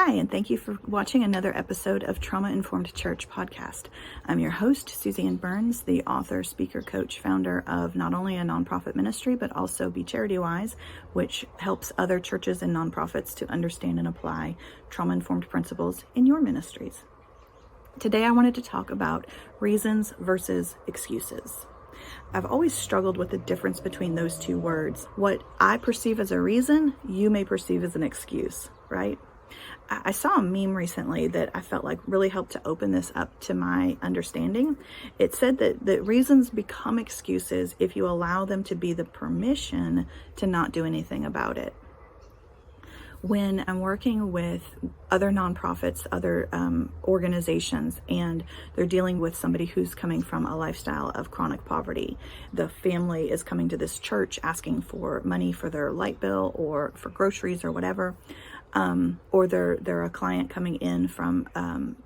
Hi, and thank you for watching another episode of Trauma Informed Church podcast. I'm your host, Suzanne Burns, the author, speaker, coach, founder of not only a nonprofit ministry, but also Be Charity Wise, which helps other churches and nonprofits to understand and apply trauma-informed principles in your ministries. Today, I wanted to talk about reasons versus excuses. I've always struggled with the difference between those two words. What I perceive as a reason, you may perceive as an excuse, right? I saw a meme recently that I felt like really helped to open this up to my understanding. It said that reasons become excuses if you allow them to be the permission to not do anything about it. When I'm working with other nonprofits, other organizations, and they're dealing with somebody who's coming from a lifestyle of chronic poverty, the family is coming to this church asking for money for their light bill or for groceries or whatever, or they're a client coming in from,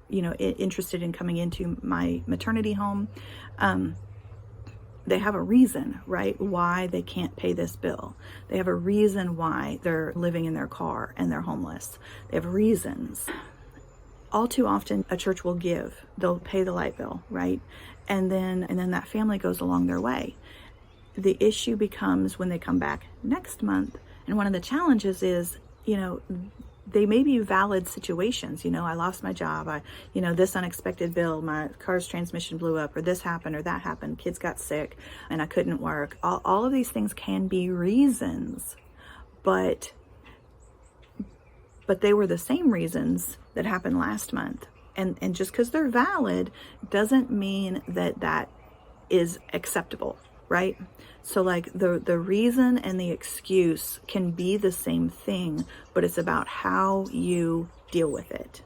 interested in coming into my maternity home. They have a reason, right, why they can't pay this bill. They have a reason why they're living in their car and they're homeless. They have reasons. All too often, a church will give. They'll pay the light bill, right? And then that family goes along their way. The issue becomes when they come back next month. And one of the challenges is, they may be valid situations. I lost my job. This unexpected bill, my car's transmission blew up, or this happened or that happened. Kids got sick and I couldn't work. All of these things can be reasons, but they were the same reasons that happened last month. And just because they're valid doesn't mean that is acceptable, right? So like the reason and the excuse can be the same thing, but it's about how you deal with it.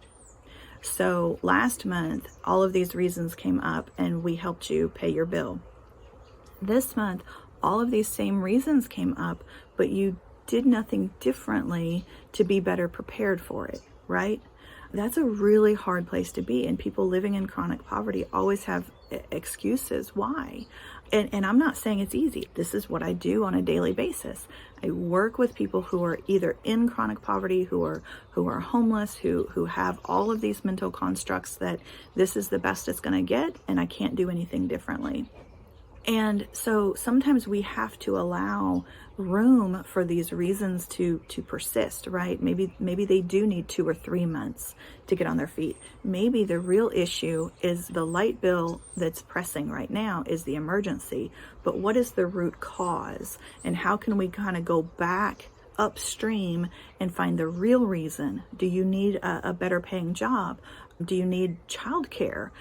So last month, all of these reasons came up and we helped you pay your bill. This month, all of these same reasons came up, but you did nothing differently to be better prepared for it, right? That's a really hard place to be. And people living in chronic poverty always have excuses. Why? And I'm not saying it's easy. This is what I do on a daily basis. I work with people who are either in chronic poverty, who are homeless, who have all of these mental constructs that this is the best it's going to get and I can't do anything differently. And so sometimes we have to allow room for these reasons to persist, right? Maybe they do need 2 or 3 months to get on their feet. Maybe the real issue is the light bill that's pressing right now is the emergency. But what is the root cause? And how can we kind of go back upstream and find the real reason? Do you need a better paying job? Do you need childcare?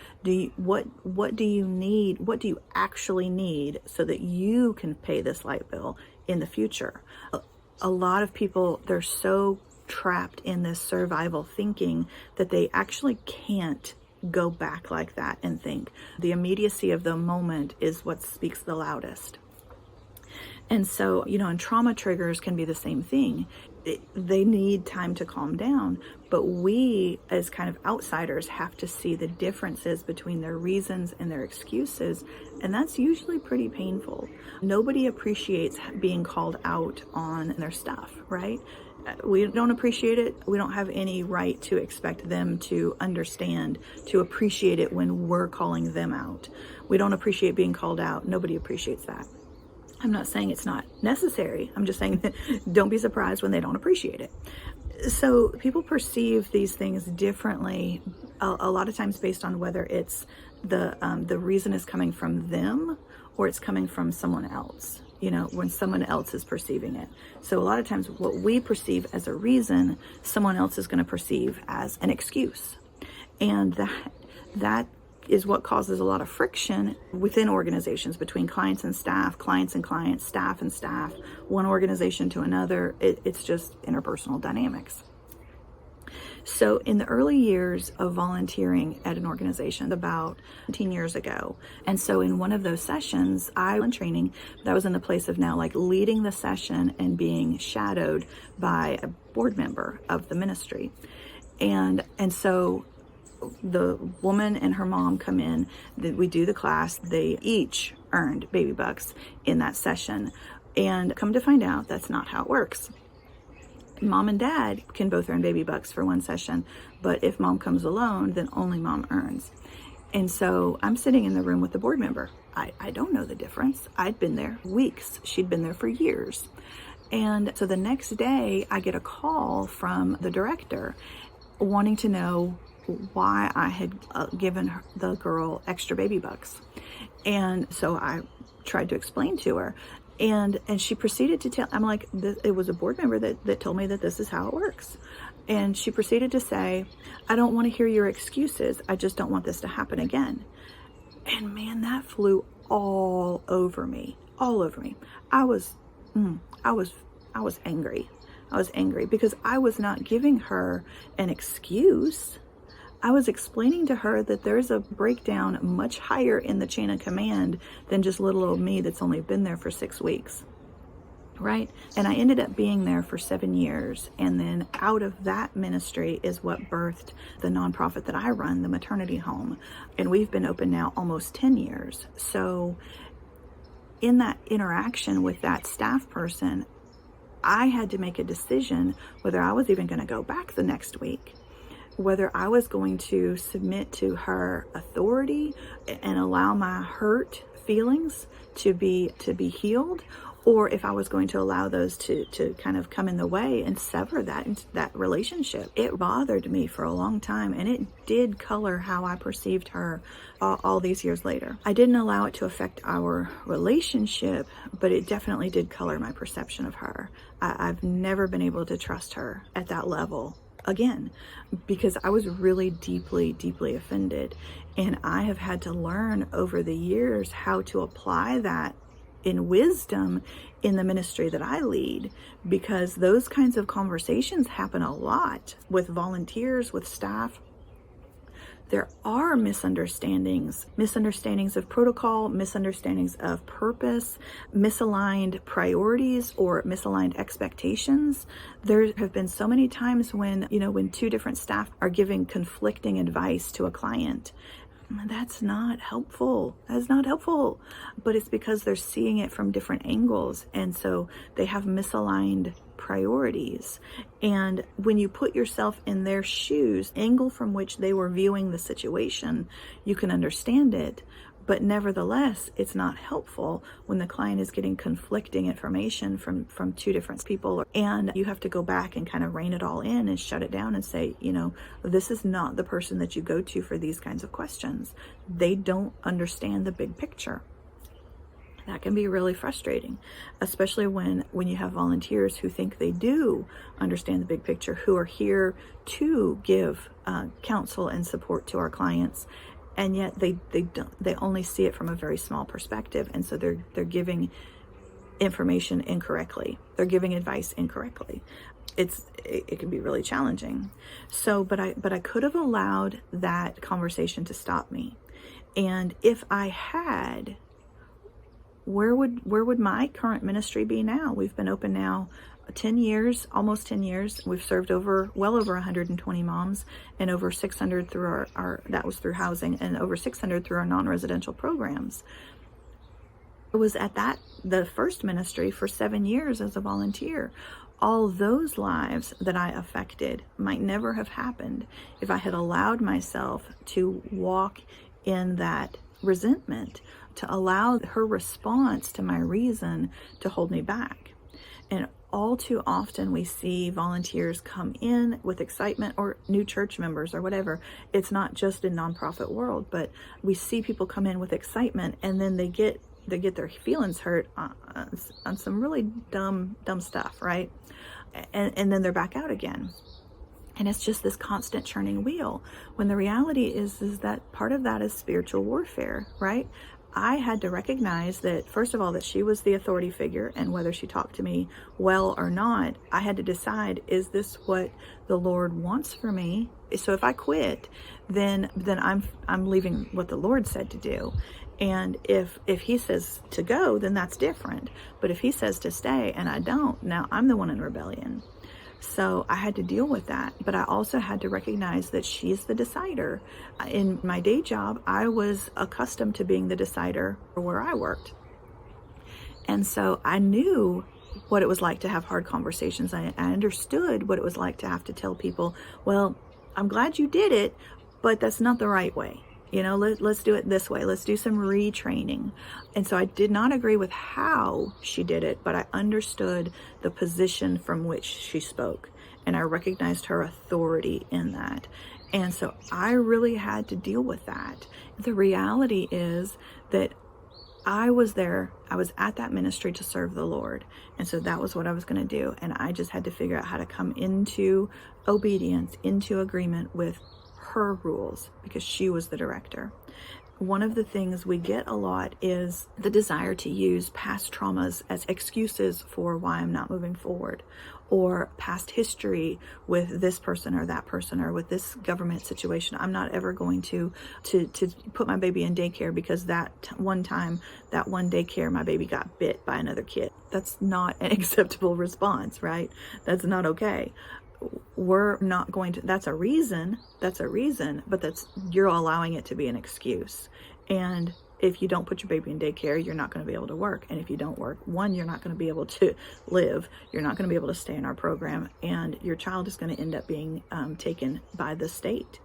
What do you need? What do you actually need so that you can pay this light bill in the future? A lot of people, they're so trapped in this survival thinking that they actually can't go back like that and think. The immediacy of the moment is what speaks the loudest. And so, and trauma triggers can be the same thing. They need time to calm down, but we as kind of outsiders have to see the differences between their reasons and their excuses, and that's usually pretty painful. Nobody appreciates being called out on their stuff, right? We don't appreciate it. We don't have any right to expect them to understand, to appreciate it when we're calling them out. We don't appreciate being called out. Nobody appreciates that. I'm not saying it's not necessary. I'm just saying that don't be surprised when they don't appreciate it. So people perceive these things differently, a lot of times based on whether it's the reason is coming from them or it's coming from someone else, when someone else is perceiving it. So a lot of times what we perceive as a reason, someone else is going to perceive as an excuse. And that is what causes a lot of friction within organizations between clients and staff, clients and clients, staff and staff, one organization to another. It's just interpersonal dynamics. So in the early years of volunteering at an organization, about 17 years ago, and so in one of those sessions, I was in training, that was in the place of now like leading the session and being shadowed by a board member of the ministry. And so the woman and her mom come in, we do the class, they each earned baby bucks in that session, and come to find out that's not how it works. Mom and dad can both earn baby bucks for one session, but if mom comes alone, then only mom earns. And so I'm sitting in the room with the board member. I don't know the difference. I'd been there weeks. She'd been there for years. And so the next day I get a call from the director wanting to know why I had given the girl extra baby bucks. And so I tried to explain to her. And she proceeded to tell, I'm like, it was a board member that told me that this is how it works. And she proceeded to say, I don't want to hear your excuses. I just don't want this to happen again. And man, that flew all over me, all over me. I was angry. I was angry because I was not giving her an excuse. I was explaining to her that there's a breakdown much higher in the chain of command than just little old me that's only been there for 6 weeks, right? And I ended up being there for 7 years. And then out of that ministry is what birthed the nonprofit that I run, the maternity home. And we've been open now almost 10 years. So in that interaction with that staff person, I had to make a decision whether I was even going to go back the next week, whether I was going to submit to her authority and allow my hurt feelings to be healed, or if I was going to allow those to kind of come in the way and sever that relationship. It bothered me for a long time, and it did color how I perceived her all these years later. I didn't allow it to affect our relationship, but it definitely did color my perception of her. I've never been able to trust her at that level again, because I was really deeply, deeply offended. And I have had to learn over the years how to apply that in wisdom in the ministry that I lead, because those kinds of conversations happen a lot with volunteers, with staff. There are misunderstandings of protocol, misunderstandings of purpose, misaligned priorities, or misaligned expectations. There have been so many times when two different staff are giving conflicting advice to a client. That's not helpful. That's not helpful. But it's because they're seeing it from different angles. And so they have misaligned priorities. And when you put yourself in their shoes, angle from which they were viewing the situation, you can understand it. But nevertheless, it's not helpful when the client is getting conflicting information from two different people. And you have to go back and kind of rein it all in and shut it down and say, this is not the person that you go to for these kinds of questions. They don't understand the big picture. That can be really frustrating, especially when you have volunteers who think they do understand the big picture, who are here to give counsel and support to our clients. And yet they only see it from a very small perspective. And so they're giving information incorrectly. They're giving advice incorrectly. It can be really challenging. So, but I could have allowed that conversation to stop me. And if I had, where would my current ministry be now? We've been open now 10 years, almost 10 years. We've served well over 120 moms, and over 600 through our that was through housing, and over 600 through our non-residential programs. It was at the first ministry for 7 years as a volunteer. All those lives that I affected might never have happened if I had allowed myself to walk in that resentment, to allow her response to my reason to hold me back. And all too often we see volunteers come in with excitement, or new church members or whatever. It's not just in nonprofit world, but we see people come in with excitement, and then they get their feelings hurt on some really dumb stuff, right? And then they're back out again. And it's just this constant churning wheel, when the reality is that part of that is spiritual warfare, right? I had to recognize that, first of all, that she was the authority figure, and whether she talked to me well or not, I had to decide, is this what the Lord wants for me? So if I quit, then I'm leaving what the Lord said to do. And if he says to go, then that's different. But if he says to stay and I don't, now I'm the one in rebellion. So I had to deal with that, but I also had to recognize that she's the decider. In my day job, I was accustomed to being the decider where I worked. And so I knew what it was like to have hard conversations. I understood what it was like to have to tell people, well, I'm glad you did it, but that's not the right way. Let's do it this way. Let's do some retraining. And so I did not agree with how she did it, but I understood the position from which she spoke. And I recognized her authority in that. And so I really had to deal with that. The reality is that I was there. I was at that ministry to serve the Lord. And so that was what I was going to do. And I just had to figure out how to come into obedience, into agreement with her rules, because she was the director. One of the things we get a lot is the desire to use past traumas as excuses for why I'm not moving forward, or past history with this person or that person, or with this government situation. I'm not ever going to put my baby in daycare because that one time, that one daycare, my baby got bit by another kid. That's not an acceptable response, right? That's not okay. We're not going to, that's a reason, but you're allowing it to be an excuse. And if you don't put your baby in daycare, you're not going to be able to work. And if you don't work, one, you're not going to be able to live. You're not going to be able to stay in our program. And your child is going to end up being taken by the state.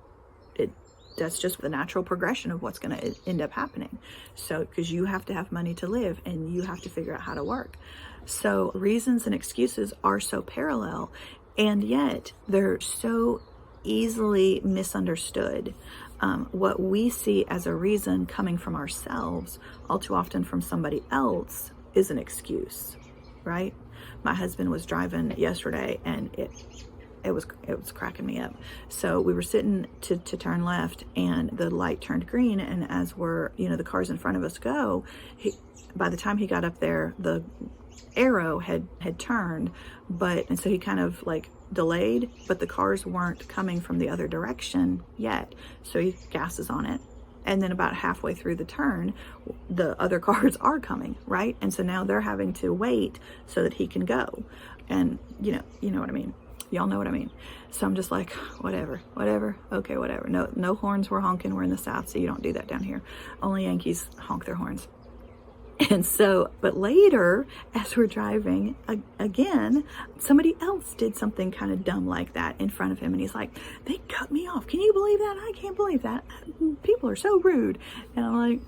That's just the natural progression of what's going to end up happening. So, because you have to have money to live and you have to figure out how to work. So reasons and excuses are so parallel. And yet they're so easily misunderstood. What we see as a reason coming from ourselves, all too often from somebody else, is an excuse, right? My husband was driving yesterday and it was cracking me up. So we were sitting to turn left and the light turned green. And as the cars in front of us go, by the time he got up there, the arrow had turned, and so he kind of like delayed, but the cars weren't coming from the other direction yet. So he gasses on it. And then about halfway through the turn, the other cars are coming, right? And so now they're having to wait so that he can go. And you know what I mean? Y'all know what I mean? So I'm just like, whatever, okay, whatever. No horns were honking. We're in the South, so you don't do that down here. Only Yankees honk their horns. And so, but later, as we're driving again, somebody else did something kind of dumb like that in front of him. And he's like, they cut me off. Can you believe that? I can't believe that. People are so rude. And I'm like,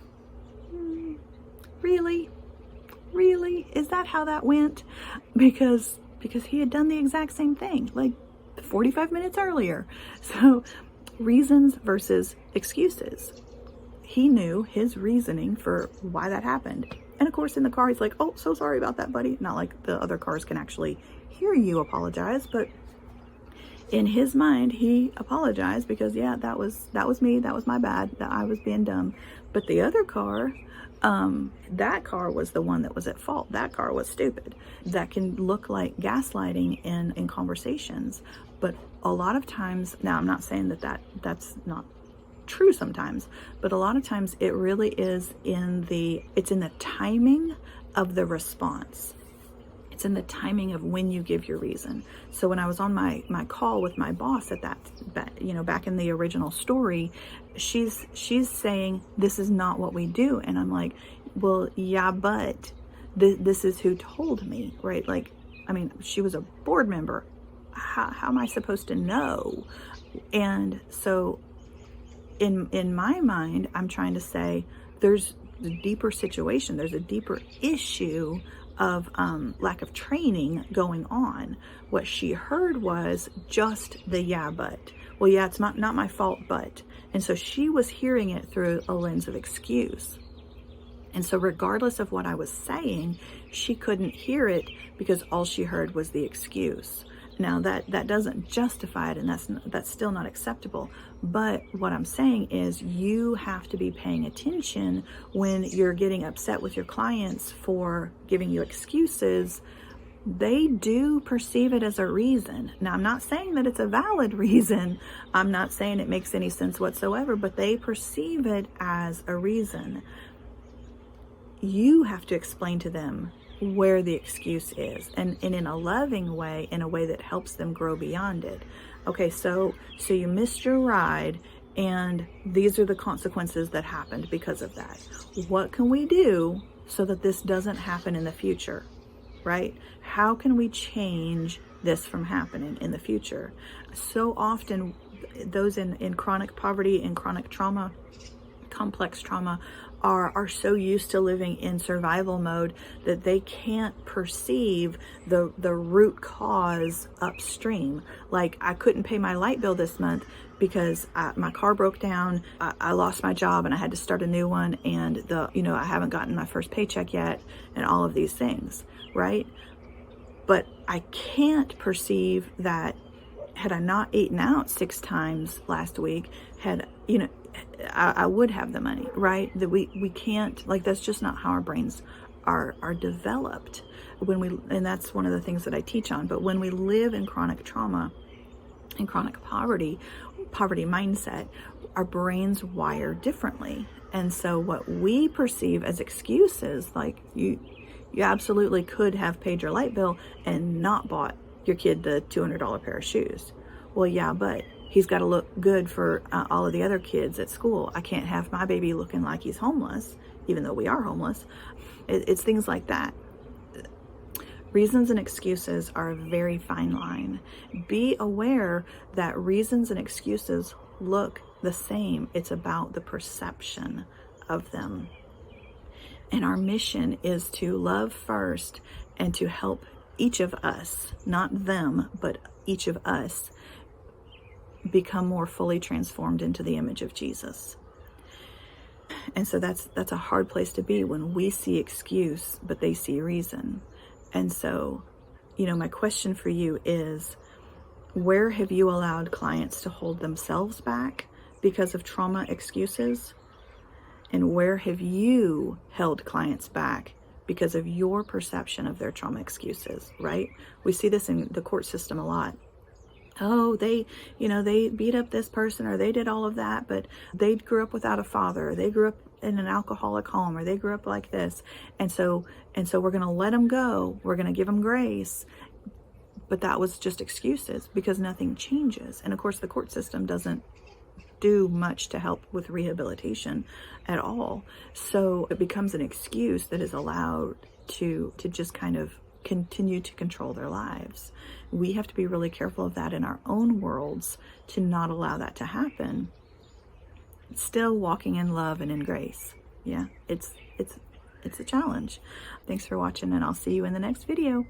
really? Is that how that went? Because he had done the exact same thing, like 45 minutes earlier. So reasons versus excuses. He knew his reasoning for why that happened. And of course, in the car, he's like, oh, so sorry about that, buddy. Not like the other cars can actually hear you apologize, but in his mind, he apologized because, yeah, that was me. That was my bad. That I was being dumb. But the other car, that car was the one that was at fault. That car was stupid. That can look like gaslighting in conversations. But a lot of times, now I'm not saying that's not true sometimes, but a lot of times it really is in the timing of the response. It's in the timing of when you give your reason. So when I was on my call with my boss at that, back in the original story, she's saying, this is not what we do. And I'm like, well, yeah, but this is who told me, right? Like, I mean, she was a board member. How am I supposed to know? And so in my mind, I'm trying to say there's a deeper situation. There's a deeper issue of lack of training going on. What she heard was just the yeah, but. Well, yeah, it's not my fault, but. And so she was hearing it through a lens of excuse. And so regardless of what I was saying, she couldn't hear it because all she heard was the excuse. Now that doesn't justify it, and that's still not acceptable. But what I'm saying is you have to be paying attention when you're getting upset with your clients for giving you excuses. They do perceive it as a reason. Now, I'm not saying that it's a valid reason. I'm not saying it makes any sense whatsoever, but they perceive it as a reason. You have to explain to them where the excuse is, and in a loving way, in a way that helps them grow beyond it. Okay, so you missed your ride, and these are the consequences that happened because of that. What can we do so that this doesn't happen in the future? right? How can we change this from happening in the future? So often those in chronic poverty and chronic trauma, complex trauma, are so used to living in survival mode that they can't perceive the root cause upstream. Like, I couldn't pay my light bill this month because my car broke down, I lost my job and I had to start a new one, and I haven't gotten my first paycheck yet, and all of these things, right? But I can't perceive that had I not eaten out 6 times last week, I would have the money, right? That we can't, like, that's just not how our brains are developed. And that's one of the things that I teach on. But when we live in chronic trauma and chronic poverty mindset, our brains wire differently. And so what we perceive as excuses, like you absolutely could have paid your light bill and not bought your kid the $200 pair of shoes. Well, yeah, but he's got to look good for all of the other kids at school. I can't have my baby looking like he's homeless, even though we are homeless. It's things like that. Reasons and excuses are a very fine line. Be aware that reasons and excuses look the same. It's about the perception of them. And our mission is to love first and to help each of us, not them, but each of us, become more fully transformed into the image of Jesus. And so that's a hard place to be when we see excuse, but they see reason. And so, my question for you is, where have you allowed clients to hold themselves back because of trauma excuses? And where have you held clients back because of your perception of their trauma excuses, right? We see this in the court system a lot. Oh, they beat up this person, or they did all of that, but they grew up without a father, or they grew up in an alcoholic home, or they grew up like this. And so we're going to let them go. We're going to give them grace. But that was just excuses because nothing changes. And of course, the court system doesn't do much to help with rehabilitation at all. So it becomes an excuse that is allowed to just kind of continue to control their lives. We have to be really careful of that in our own worlds to not allow that to happen. Still walking in love and in grace. Yeah, it's a challenge. Thanks for watching, and I'll see you in the next video.